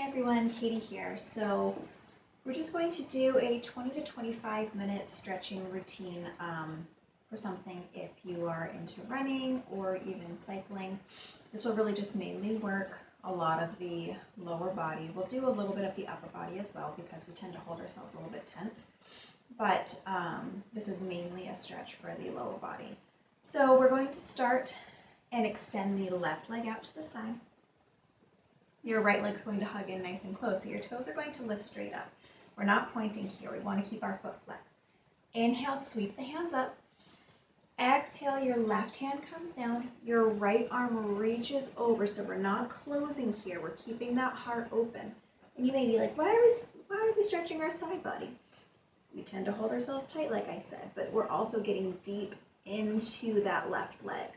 everyone, Katie here. So we're just going to do a 20 to 25 minute stretching routine for something if you are into running or even cycling. This will really just mainly work a lot of the lower body. We'll do a little bit of the upper body as well because we tend to hold ourselves a little bit tense. But this is mainly a stretch for the lower body. So we're going to start and extend the left leg out to the side. Your right leg's going to hug in nice and close, so your toes are going to lift straight up. We're not pointing here. We want to keep our foot flexed. Inhale, sweep the hands up. Exhale, your left hand comes down. Your right arm reaches over, so we're not closing here. We're keeping that heart open. And you may be like, why are we stretching our side body? We tend to hold ourselves tight, like I said, but we're also getting deep into that left leg.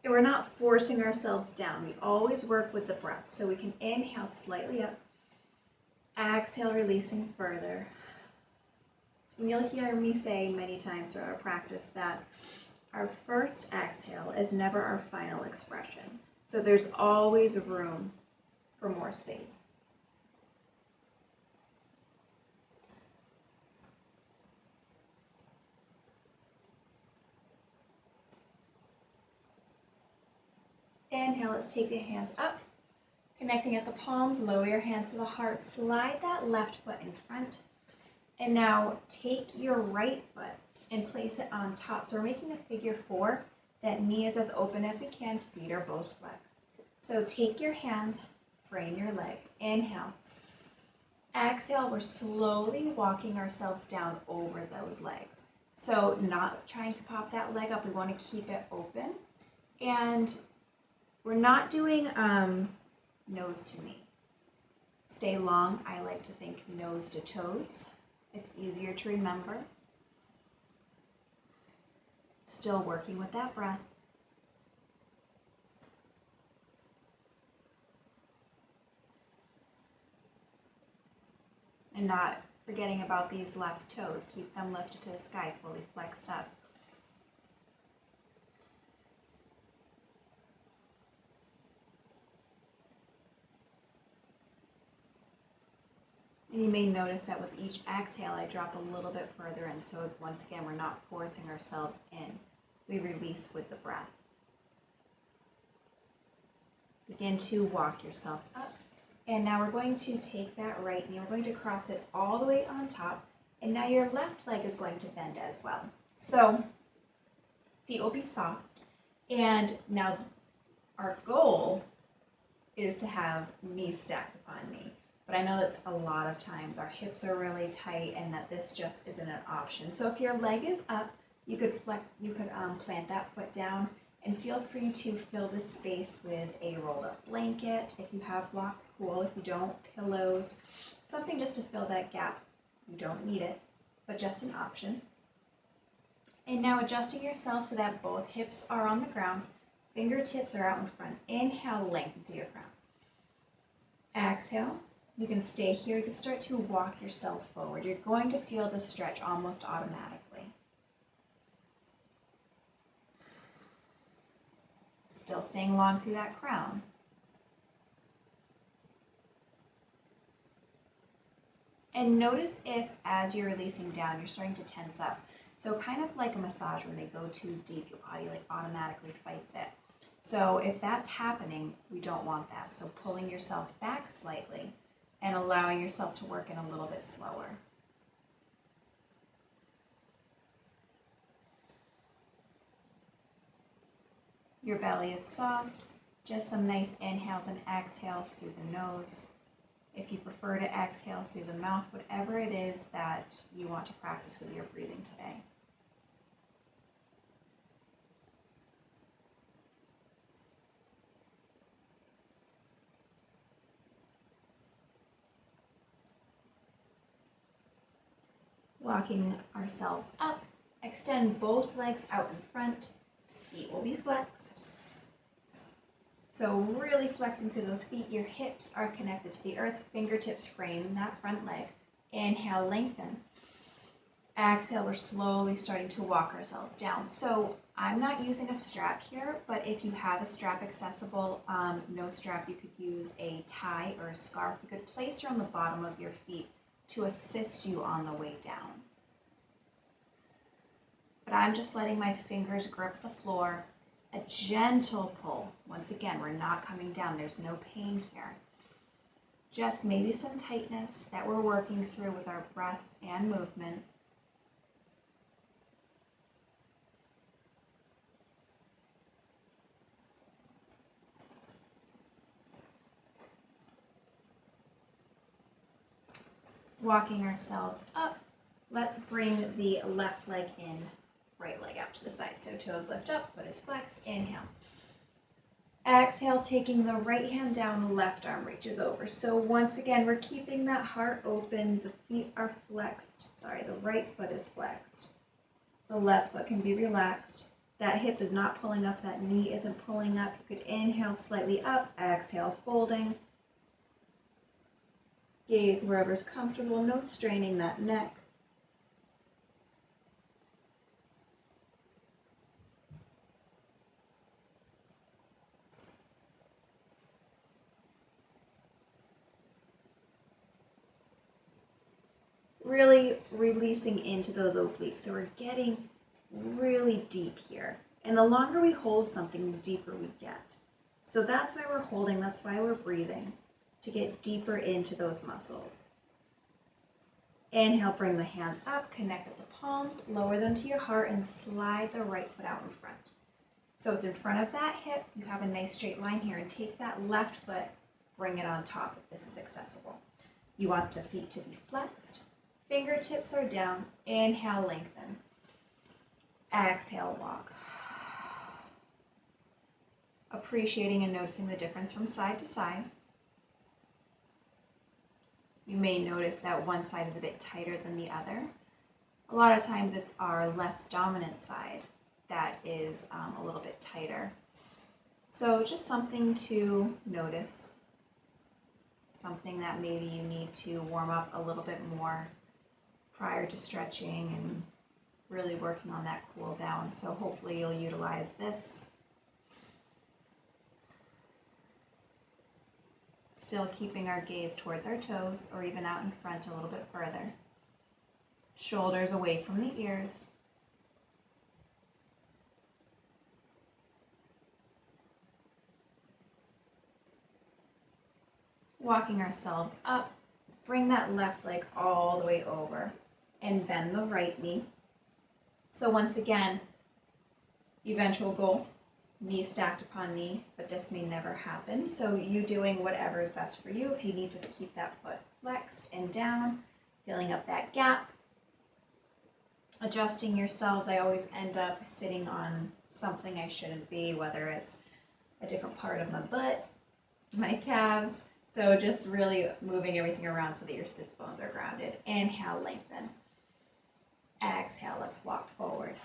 And we're not forcing ourselves down. We always work with the breath. So we can inhale slightly up. Exhale, releasing further. And you'll hear me say many times throughout our practice that our first exhale is never our final expression. So there's always room for more space. Inhale, let's take the hands up, connecting at the palms, lower your hands to the heart, slide that left foot in front, and now take your right foot and place it on top. So we're making a figure four. That knee is as open as we can, feet are both flexed. So take your hand, frame your leg, inhale. Exhale, we're slowly walking ourselves down over those legs. So not trying to pop that leg up, we want to keep it open. And we're not doing nose to knee. Stay long. I like to think nose to toes. It's easier to remember. Still working with that breath. And not forgetting about these left toes. Keep them lifted to the sky, fully flexed up. And you may notice that with each exhale, I drop a little bit further in. So once again, we're not forcing ourselves in. We release with the breath. Begin to walk yourself up. And now we're going to take that right knee. We're going to cross it all the way on top. And now your left leg is going to bend as well. So feet will be soft. And now our goal is to have knee stacked upon knee. But I know that a lot of times our hips are really tight and that this just isn't an option. So if your leg is up, you could plant that foot down and feel free to fill this space with a rolled up blanket. If you have blocks, cool. If you don't, pillows, something just to fill that gap. You don't need it, but just an option. And now adjusting yourself so that both hips are on the ground, fingertips are out in front. Inhale, lengthen through your crown. Exhale. You can stay here. You can start to walk yourself forward. You're going to feel the stretch almost automatically. Still staying long through that crown. And notice if, as you're releasing down, you're starting to tense up. So kind of like a massage, when they go too deep, your body automatically fights it. So if that's happening, we don't want that. So pulling yourself back slightly and allowing yourself to work in a little bit slower. Your belly is soft, just some nice inhales and exhales through the nose. If you prefer to exhale through the mouth, whatever it is that you want to practice with your breathing today. Walking ourselves up, extend both legs out in front, feet will be flexed. So really flexing through those feet, your hips are connected to the earth, fingertips frame that front leg. Inhale, lengthen. Exhale, we're slowly starting to walk ourselves down. So I'm not using a strap here, but if you have a strap accessible, no strap, you could use a tie or a scarf. You could place her on the bottom of your feet to assist you on the way down. But I'm just letting my fingers grip the floor, a gentle pull. Once again, we're not coming down, there's no pain here. Just maybe some tightness that we're working through with our breath and movement. Walking ourselves up, let's bring the left leg in, right leg out to the side. So toes lift up, foot is flexed, inhale. Exhale, taking the right hand down, left arm reaches over. So once again, we're keeping that heart open, the feet are flexed. Sorry, the right foot is flexed. The left foot can be relaxed. That hip is not pulling up, that knee isn't pulling up. You could inhale slightly up, exhale, folding. Gaze wherever's comfortable, no straining that neck. Really releasing into those obliques. So we're getting really deep here. And the longer we hold something, the deeper we get. So that's why we're holding, that's why we're breathing, to get deeper into those muscles. Inhale, bring the hands up, connect at the palms, lower them to your heart, and slide the right foot out in front. So it's in front of that hip, you have a nice straight line here, and take that left foot, bring it on top if this is accessible. You want the feet to be flexed, fingertips are down, inhale, lengthen. Exhale, walk. Appreciating and noticing the difference from side to side. You may notice that one side is a bit tighter than the other. A lot of times it's our less dominant side that is a little bit tighter. So just something to notice. Something that maybe you need to warm up a little bit more prior to stretching and really working on that cool down. So hopefully you'll utilize this. Still keeping our gaze towards our toes or even out in front a little bit further. Shoulders away from the ears. Walking ourselves up, bring that left leg all the way over and bend the right knee. So once again, eventual goal, knee stacked upon knee, but this may never happen. So you doing whatever is best for you. If you need to keep that foot flexed and down, filling up that gap, adjusting yourselves. I always end up sitting on something I shouldn't be, whether it's a different part of my butt, my calves. So just really moving everything around so that your sits bones are grounded. Inhale, lengthen. Exhale, let's walk forward.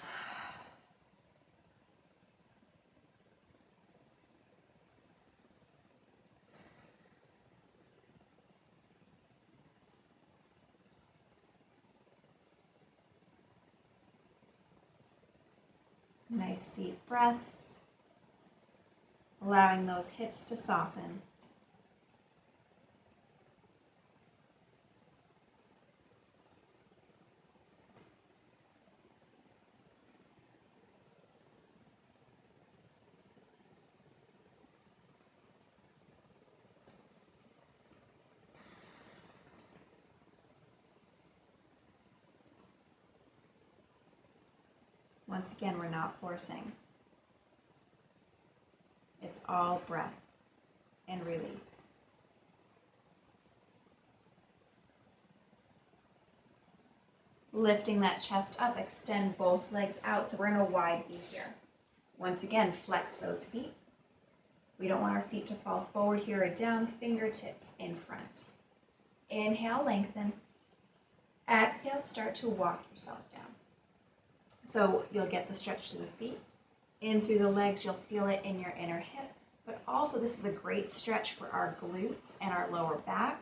Nice deep breaths, allowing those hips to soften. Once again, we're not forcing. It's all breath and release. Lifting that chest up, extend both legs out. So we're in a wide V here. Once again, flex those feet. We don't want our feet to fall forward here or down, fingertips in front. Inhale, lengthen. Exhale, start to walk yourself down. So you'll get the stretch through the feet, in through the legs, you'll feel it in your inner hip, but also this is a great stretch for our glutes and our lower back.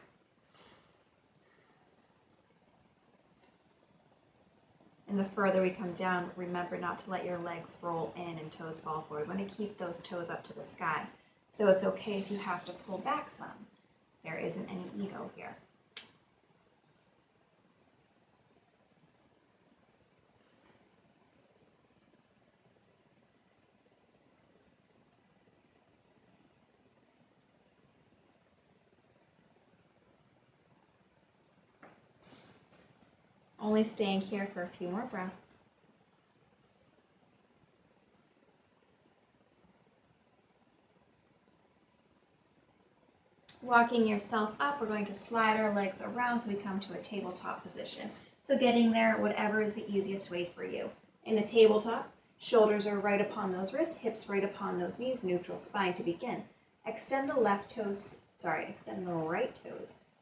And the further we come down, remember not to let your legs roll in and toes fall forward. We want to keep those toes up to the sky. So it's okay if you have to pull back some. There isn't any ego here. Only staying here for a few more breaths. Walking yourself up, we're going to slide our legs around so we come to a tabletop position. So getting there, whatever is the easiest way for you. In a tabletop, shoulders are right upon those wrists, hips right upon those knees, neutral spine to begin. Extend the right toes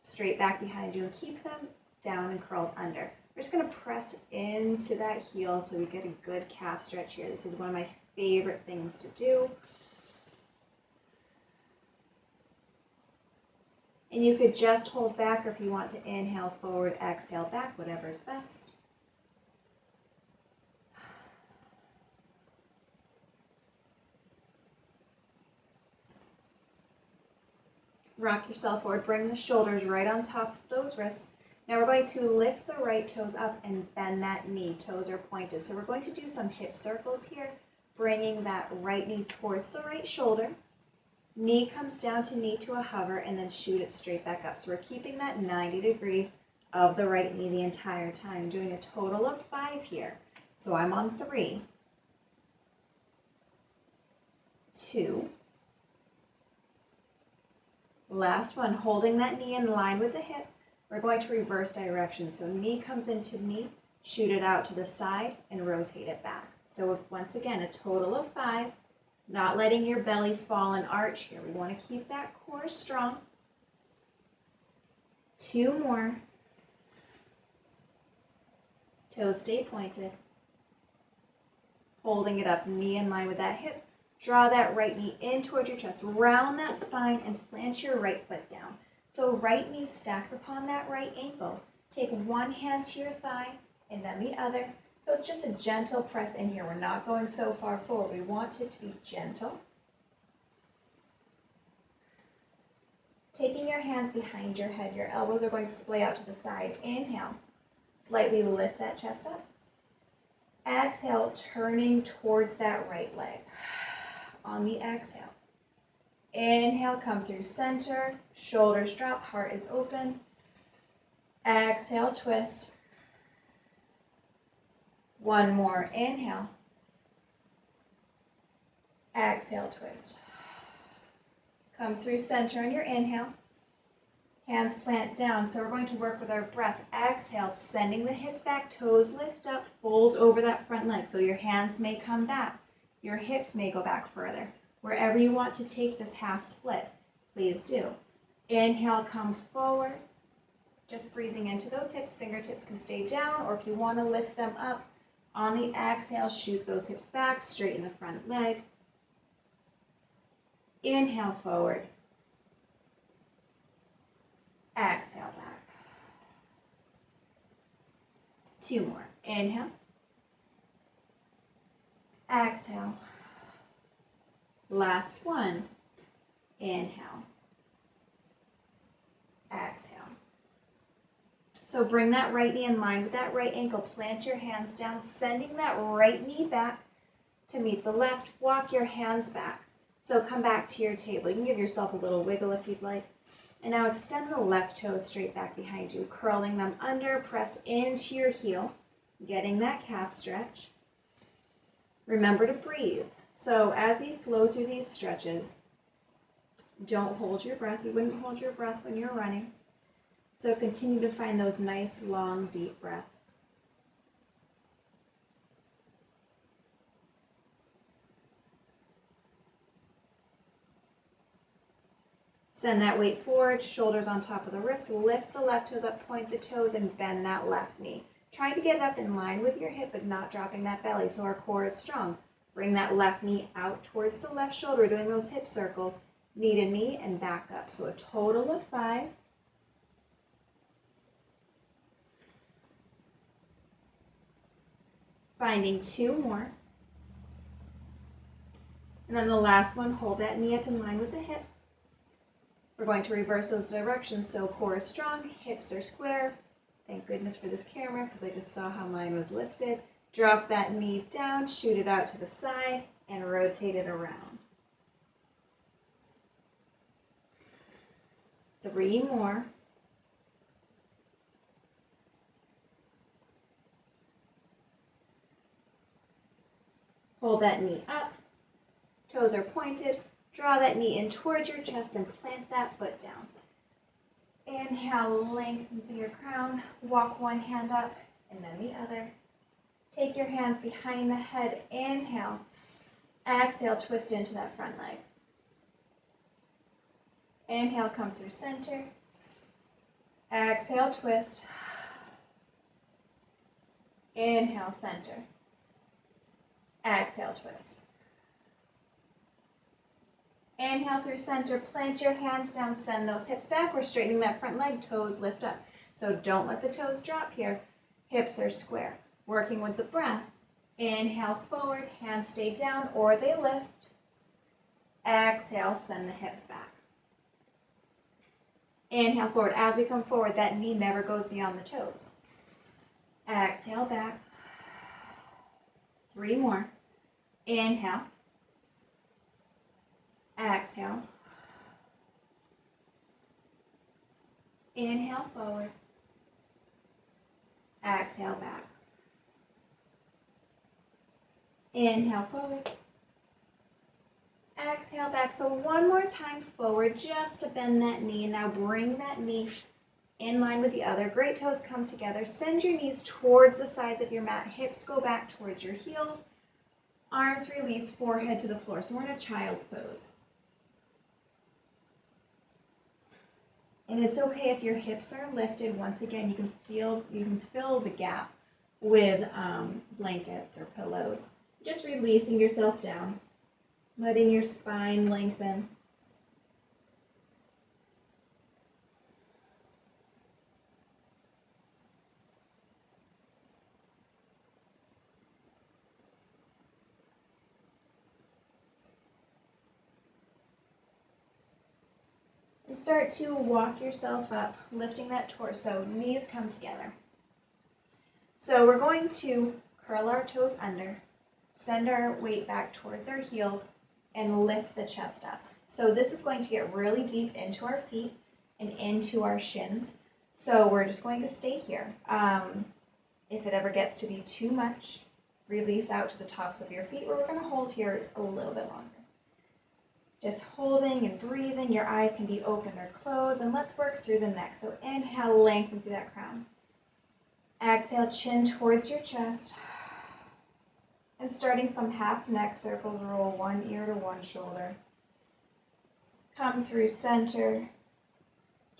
straight back behind you and keep them down and curled under. We're just going to press into that heel so we get a good calf stretch here. This is one of my favorite things to do. And you could just hold back, or if you want to inhale forward, exhale back, whatever's best. Rock yourself forward, bring the shoulders right on top of those wrists. Now we're going to lift the right toes up and bend that knee. Toes are pointed. So we're going to do some hip circles here, bringing that right knee towards the right shoulder. Knee comes down to knee to a hover and then shoot it straight back up. So we're keeping that 90-degree of the right knee the entire time, doing a total of 5 here. So I'm on 3, 2, last one, holding that knee in line with the hip. We're going to reverse direction. So knee comes into knee, shoot it out to the side, and rotate it back. So once again, a total of 5. Not letting your belly fall and arch here. We want to keep that core strong. 2 more. Toes stay pointed. Holding it up, knee in line with that hip. Draw that right knee in towards your chest. Round that spine and plant your right foot down. So right knee stacks upon that right ankle. Take one hand to your thigh and then the other. So it's just a gentle press in here. We're not going so far forward. We want it to be gentle. Taking your hands behind your head, your elbows are going to splay out to the side. Inhale, slightly lift that chest up. Exhale, turning towards that right leg. On the exhale. Inhale, come through center, shoulders drop, heart is open. Exhale, twist. One more, inhale. Exhale, twist. Come through center on your inhale. Hands plant down. So we're going to work with our breath. Exhale, sending the hips back, toes lift up, fold over that front leg. So your hands may come back. Your hips may go back further. Wherever you want to take this half split, please do. Inhale, come forward. Just breathing into those hips. Fingertips can stay down, or if you want to lift them up, on the exhale, shoot those hips back, straighten the front leg. Inhale forward. Exhale back. 2 more. Inhale. Exhale. Last one. Inhale. Exhale. So bring that right knee in line with that right ankle. Plant your hands down, sending that right knee back to meet the left. Walk your hands back. So come back to your table. You can give yourself a little wiggle if you'd like. And now extend the left toes straight back behind you, curling them under, press into your heel, getting that calf stretch. Remember to breathe. So as you flow through these stretches, don't hold your breath. You wouldn't hold your breath when you're running. So continue to find those nice, long, deep breaths. Send that weight forward, shoulders on top of the wrist. Lift the left toes up, point the toes, and bend that left knee. Try to get it up in line with your hip, but not dropping that belly so our core is strong. Bring that left knee out towards the left shoulder, doing those hip circles, knee to knee, and back up. So a total of 5. Finding 2 more. And then the last one, hold that knee up in line with the hip. We're going to reverse those directions, so core is strong, hips are square. Thank goodness for this camera, because I just saw how mine was lifted. Drop that knee down, shoot it out to the side, and rotate it around. 3 more. Hold that knee up, toes are pointed, draw that knee in towards your chest and plant that foot down. Inhale, lengthen through your crown, walk one hand up and then the other. Take your hands behind the head, inhale, exhale, twist into that front leg. Inhale, come through center, exhale, twist, inhale, center. Exhale, twist. Inhale through center, plant your hands down, send those hips back. We're straightening that front leg, toes lift up. So don't let the toes drop here. Hips are square. Working with the breath. Inhale forward, hands stay down or they lift. Exhale, send the hips back. Inhale forward. As we come forward, that knee never goes beyond the toes. Exhale back. 3 more. Inhale. Exhale. Inhale forward. Exhale back. Inhale forward. Exhale back. So one more time forward just to bend that knee. Now bring that knee in line with the other. Great toes come together. Send your knees towards the sides of your mat. Hips go back towards your heels. Arms release, forehead to the floor. So we're in a child's pose. And it's okay if your hips are lifted. Once again, you can fill the gap with blankets or pillows. Just releasing yourself down, letting your spine lengthen. And start to walk yourself up, lifting that torso, knees come together. So we're going to curl our toes under, send our weight back towards our heels, and lift the chest up. So this is going to get really deep into our feet and into our shins. So we're just going to stay here. If it ever gets to be too much, release out to the tops of your feet, where we're going to hold here a little bit longer. Just holding and breathing. Your eyes can be open or closed, and let's work through the neck. So inhale, lengthen through that crown. Exhale, chin towards your chest. And starting some half neck circles, roll one ear to one shoulder. Come through center,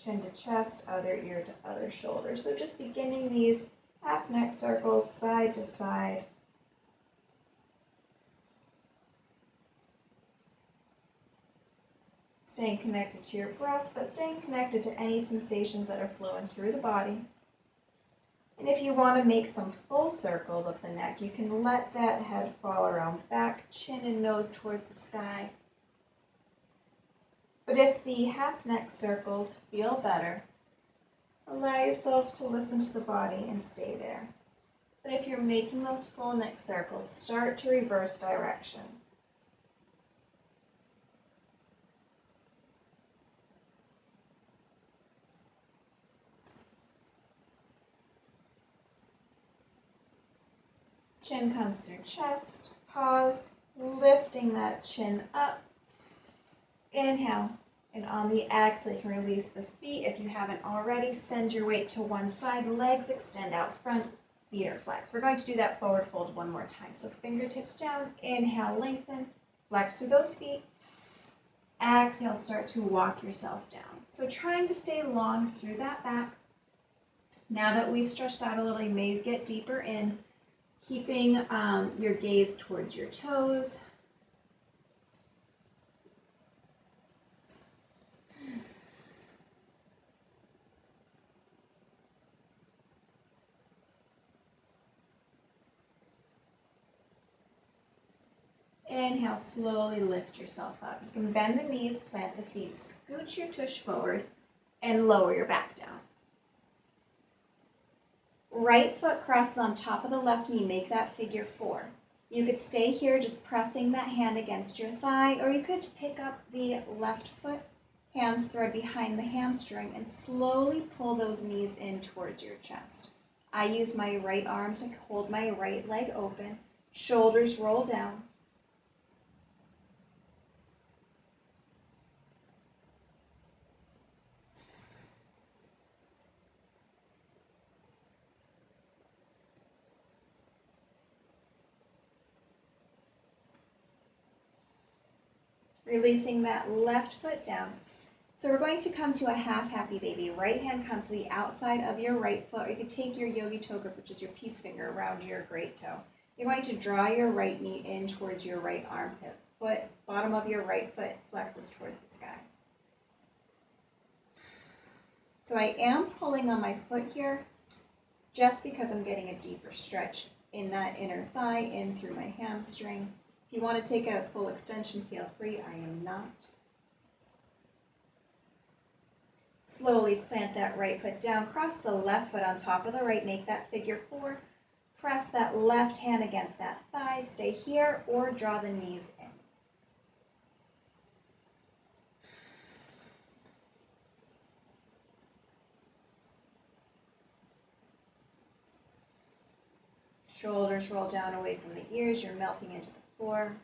chin to chest, other ear to other shoulder. So just beginning these half neck circles, side to side. Staying connected to your breath, but staying connected to any sensations that are flowing through the body. And if you want to make some full circles of the neck, you can let that head fall around back, chin and nose towards the sky. But if the half neck circles feel better, allow yourself to listen to the body and stay there. But if you're making those full neck circles, start to reverse direction. Chin comes through chest, pause, lifting that chin up. Inhale, and on the exhale, you can release the feet. If you haven't already, send your weight to one side, legs extend out front, feet are flexed. We're going to do that forward fold one more time. So fingertips down, inhale, lengthen, flex through those feet. Exhale, start to walk yourself down. So trying to stay long through that back. Now that we've stretched out a little, you may get deeper in. Keeping your gaze towards your toes. Inhale, slowly lift yourself up. You can bend the knees, plant the feet, scooch your tush forward, and lower your back down. Right foot crosses on top of the left knee, make that figure 4. You could stay here just pressing that hand against your thigh, or you could pick up the left foot, hands thread behind the hamstring, and slowly pull those knees in towards your chest. I use my right arm to hold my right leg open, shoulders roll down. Releasing that left foot down. So we're going to come to a half happy baby. Right hand comes to the outside of your right foot, or you could take your yogi toe grip, which is your peace finger, around your great toe. You're going to draw your right knee in towards your right armpit. Foot, bottom of your right foot flexes towards the sky. So I am pulling on my foot here just because I'm getting a deeper stretch in that inner thigh, in through my hamstring. If you want to take a full extension, feel free. I am not. Slowly plant that right foot down, cross the left foot on top of the right, make that figure 4. Press that left hand against that thigh, stay here, or draw the knees in. Shoulders roll down away from the ears, you're melting into the floor.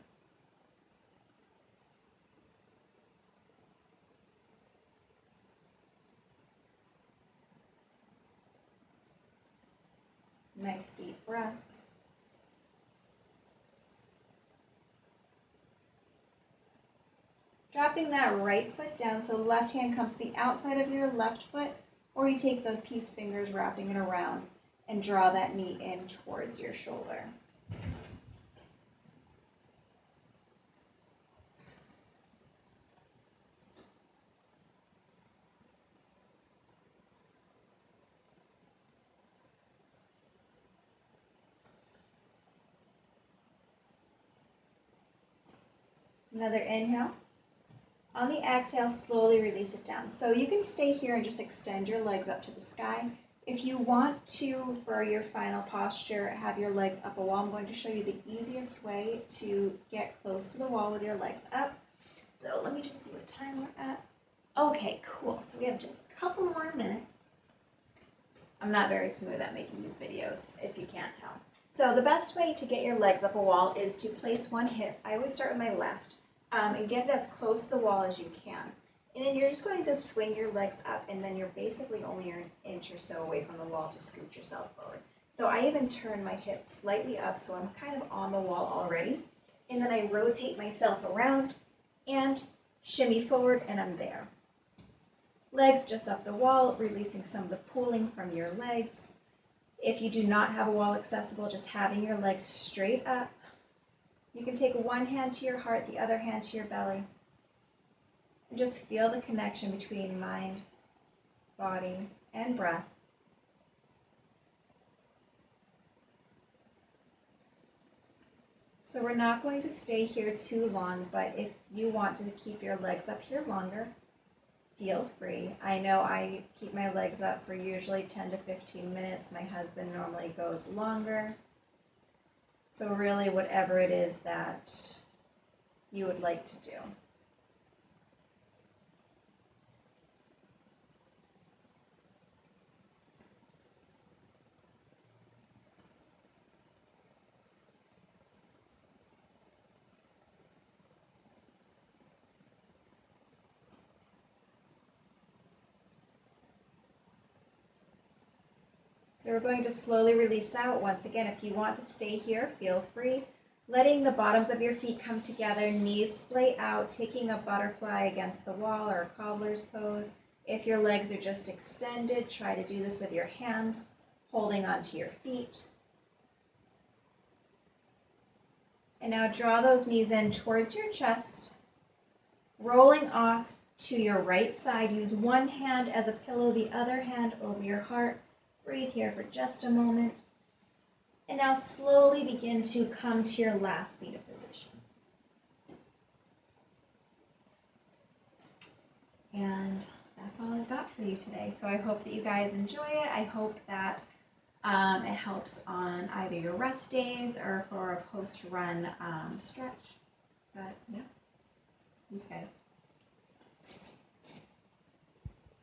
Nice deep breaths. Dropping that right foot down, so left hand comes to the outside of your left foot, or you take the peace fingers, wrapping it around, and draw that knee in towards your shoulder. Another inhale. On the exhale, slowly release it down. So you can stay here and just extend your legs up to the sky. If you want to, for your final posture, have your legs up a wall, I'm going to show you the easiest way to get close to the wall with your legs up. So let me just see what time we're at. Okay, cool. So we have just a couple more minutes. I'm not very smooth at making these videos, if you can't tell. So the best way to get your legs up a wall is to place one hip. I always start with my left. And get it as close to the wall as you can. And then you're just going to swing your legs up, and then you're basically only an inch or so away from the wall to scoot yourself forward. So I even turn my hips slightly up so I'm kind of on the wall already. And then I rotate myself around and shimmy forward, and I'm there. Legs just up the wall, releasing some of the pulling from your legs. If you do not have a wall accessible, just having your legs straight up. You can take one hand to your heart, the other hand to your belly, and just feel the connection between mind, body, and breath. So we're not going to stay here too long, but if you want to keep your legs up here longer, feel free. I know I keep my legs up for usually 10 to 15 minutes. My husband normally goes longer. So really, whatever it is that you would like to do. So we're going to slowly release out. Once again, if you want to stay here, feel free. Letting the bottoms of your feet come together, knees splay out, taking a butterfly against the wall or a cobbler's pose. If your legs are just extended, try to do this with your hands, holding onto your feet. And now draw those knees in towards your chest, rolling off to your right side. Use one hand as a pillow, the other hand over your heart. Breathe here for just a moment. And now slowly begin to come to your last seated position. for you today. So I hope that you guys enjoy it. I hope that it helps on either your rest days or for a post-run stretch. But yeah, these guys.